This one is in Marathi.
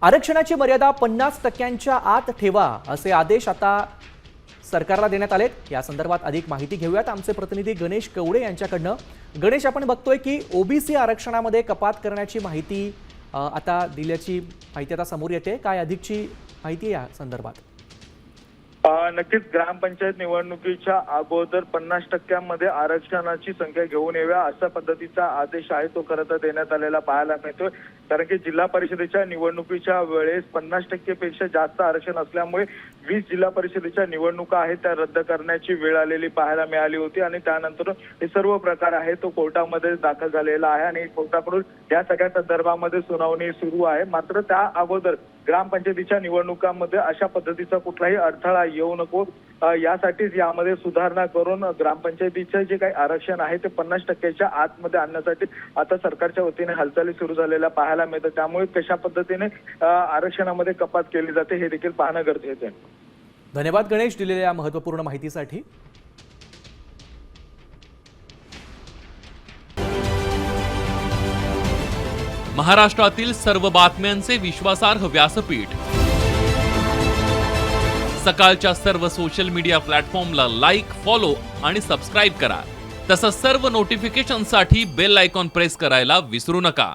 आरक्षणाची मर्यादा 50% आत ठेवा असे आदेश आता सरकारला देण्यात आलेत। या संदर्भात अधिक माहिती घेऊयात आमचे प्रतिनिधी गणेश कवडे यांच्याकडनं। गणेश, आपण बघतोय की ओबीसी आरक्षणामध्ये कपात करण्याची माहिती आता दिल्याची माहिती आता समोर येते। काय अधिकची माहिती या संदर्भात? नक्कीच ग्रामपंचायत निवडणुकीच्या अगोदर 50% आरक्षणाची संख्या घेऊन याव्या अशा पद्धतीचा आदेश आहे तो खरं तर देण्यात आलेला पाहायला मिळतोय। कारण की जिल्हा परिषदेच्या निवडणुकीच्या वेळेस 50% पेक्षा जास्त आरक्षण असल्यामुळे 20 जिल्हा परिषदेच्या निवडणुका आहेत त्या रद्द करण्याची वेळ आलेली पाहायला मिळाली होती आणि त्यानंतर हे सर्व प्रकार आहे तो कोर्टामध्ये दाखल झालेला आहे आणि कोर्टाकडून या सगळ्या संदर्भामध्ये सुनावणी सुरू आहे। मात्र त्या अगोदर ग्रामपंचायतीच्या निवडणुकांमध्ये अशा पद्धतीचा कुठलाही अडथळा येऊ नको यासाठीच यामध्ये सुधारणा करून ग्रामपंचायतीचे जे काही आरक्षण आहे ते 50%च्या आतमध्ये आणण्यासाठी आता सरकारच्या वतीने हालचाली सुरू झालेल्या पाहायला मिळतं। त्यामुळे कशा पद्धतीने आरक्षणामध्ये कपात केली जाते हे देखील पाहणं गरजेचं आहे। धन्यवाद गणेश, दिलेल्या महत्त्वपूर्ण माहितीसाठी। महाराष्ट्रातील सर्व बातम्यांचे विश्वासार्ह व्यासपीठ सकाळच्या सर्व सोशल मीडिया प्लॅटफॉर्मला लाईक, फॉलो आणि सबस्क्राईब करा। तसंच सर्व नोटिफिकेशनसाठी बेल आयकॉन प्रेस करायला विसरू नका।